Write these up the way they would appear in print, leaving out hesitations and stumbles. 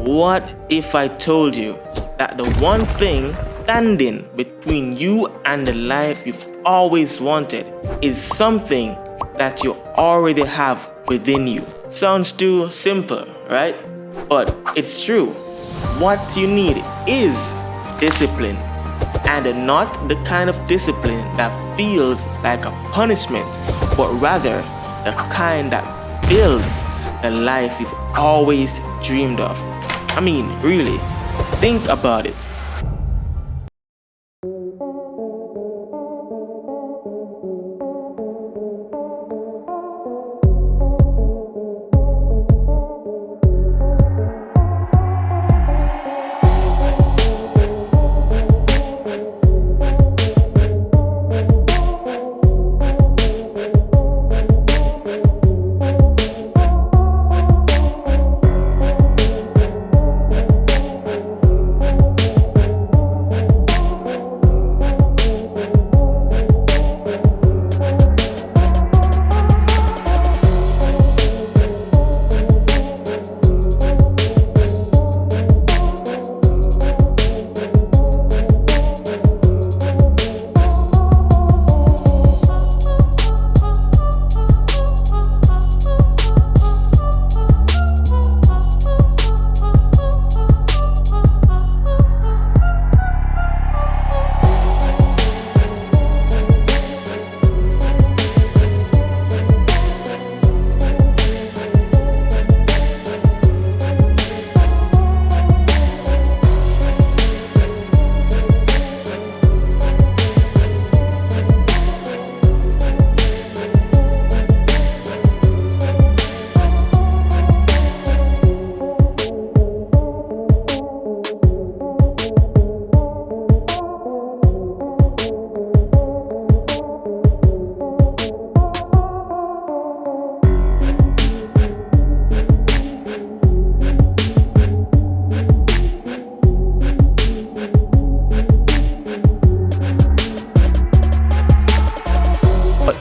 What if I told you that the one thing standing between you and the life you've always wanted is something that you already have within you? Sounds too simple, right? But it's true. What you need is discipline, and not the kind of discipline that feels like a punishment, but rather the kind that builds the life you've always dreamed of. I mean, really, think about it.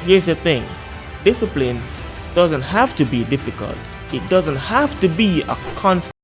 Here's the thing, discipline doesn't have to be difficult. It doesn't have to be a constant.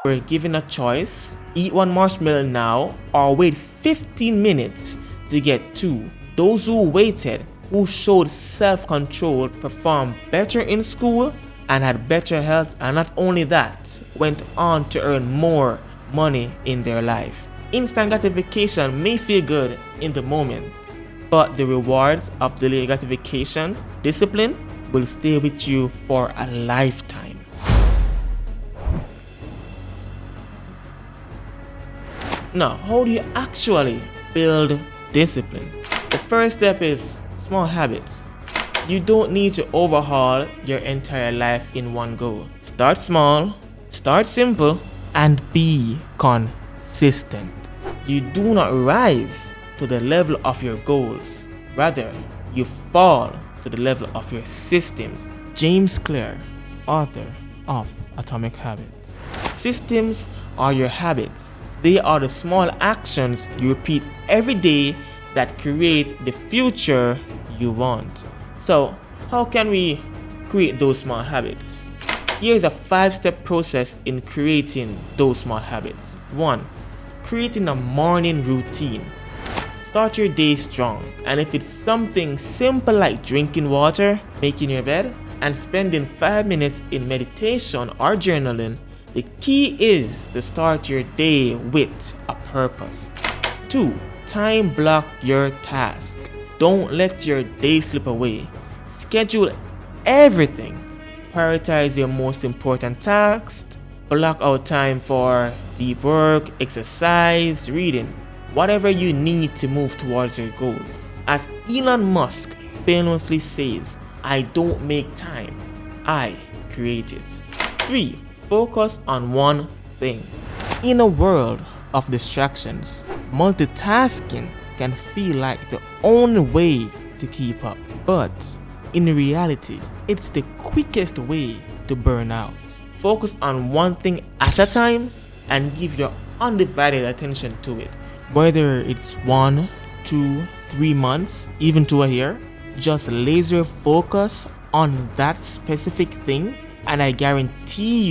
We're given a choice: eat one marshmallow now or wait 15 minutes to get two. Those who waited, who showed self-control, performed better in school and had better health, and not only that, went on to earn more money in their life. Instant gratification may feel good in the moment, but the rewards of delayed gratification, discipline, will stay with you for a lifetime. Now, how do you actually build discipline? The first step is small habits. You don't need to overhaul your entire life in one go. Start small, start simple, and be consistent. You do not rise to the level of your goals. Rather, you fall to the level of your systems. James Clear, author of Atomic Habits. Systems are your habits. They are the small actions you repeat every day that create the future you want. So, how can we create those small habits? Here's a 5-step process in creating those small habits. 1. Creating a morning routine. Start your day strong, and if it's something simple like drinking water, making your bed, and spending 5 minutes in meditation or journaling, the key is to start your day with a purpose. 2. Time block your task. Don't let your day slip away. Schedule everything. Prioritize your most important tasks. Block out time for deep work, exercise, reading, whatever you need to move towards your goals. As Elon Musk famously says, I don't make time, I create it. 3. Focus on one thing. In a world of distractions, multitasking can feel like the only way to keep up. But in reality, it's the quickest way to burn out. Focus on one thing at a time and give your undivided attention to it. Whether it's 1, 2, 3 months, even to a year, just laser focus on that specific thing, and I guarantee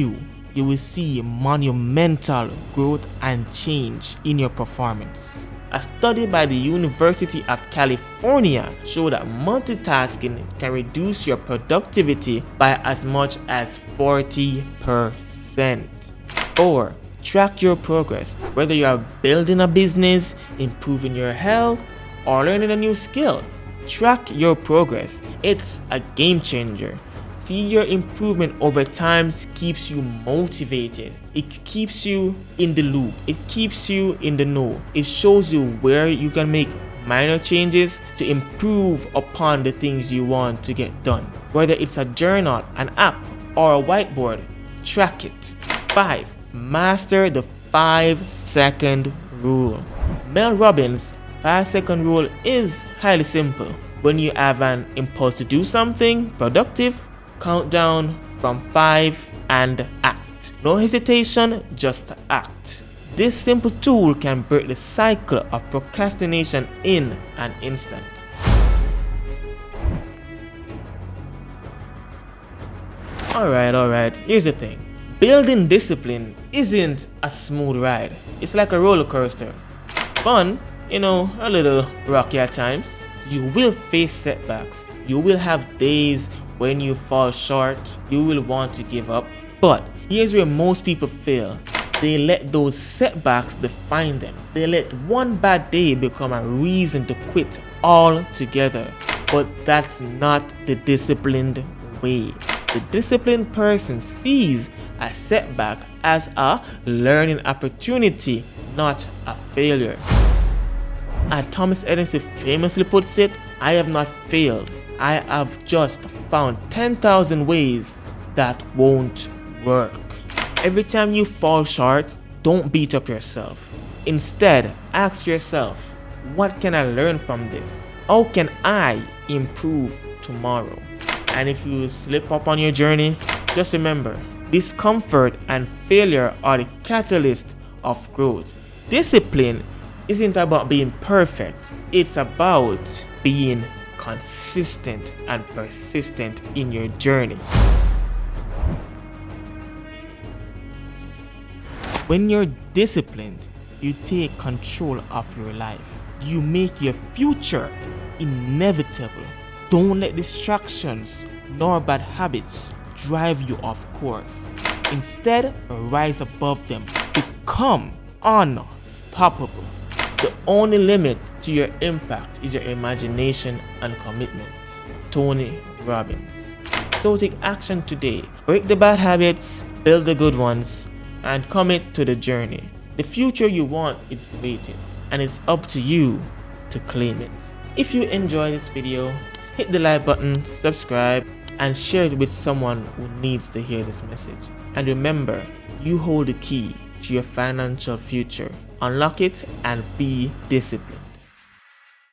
you will see monumental growth and change in your performance. A study by the University of California showed that multitasking can reduce your productivity by as much as 40%. 4. Track your progress. Whether you are building a business, improving your health, or learning a new skill, track your progress. It's a game changer. See your improvement over time keeps you motivated. It keeps you in the loop. It keeps you in the know. It shows you where you can make minor changes to improve upon the things you want to get done. Whether it's a journal, an app, or a whiteboard, track it. 5. Master the 5-second rule. Mel Robbins' 5-second rule is highly simple. When you have an impulse to do something productive, count down from 5 and act. No hesitation, just act. This simple tool can break the cycle of procrastination in an instant. Alright, here's the thing. Building discipline isn't a smooth ride. It's like a roller coaster. Fun, a little rocky at times. You will face setbacks. You will have days when you fall short. You will want to give up. But here's where most people fail. They let those setbacks define them. They let one bad day become a reason to quit altogether. But that's not the disciplined way. The disciplined person sees a setback as a learning opportunity, not a failure. As Thomas Edison famously puts it, I have not failed. I have just found 10,000 ways that won't work. Every time you fall short, don't beat up yourself. Instead, ask yourself, what can I learn from this? How can I improve tomorrow? And if you slip up on your journey, just remember, discomfort and failure are the catalyst of growth. Discipline isn't about being perfect. It's about being consistent and persistent in your journey. When you're disciplined, you take control of your life. You make your future inevitable. Don't let distractions nor bad habits drive you off course. Instead, rise above them. Become unstoppable. The only limit to your impact is your imagination and commitment. Tony Robbins. So take action today. Break the bad habits, build the good ones, and commit to the journey. The future you want is waiting, and it's up to you to claim it. If you enjoyed this video, hit the like button, subscribe, and share it with someone who needs to hear this message. And remember, you hold the key to your financial future. Unlock it and be disciplined.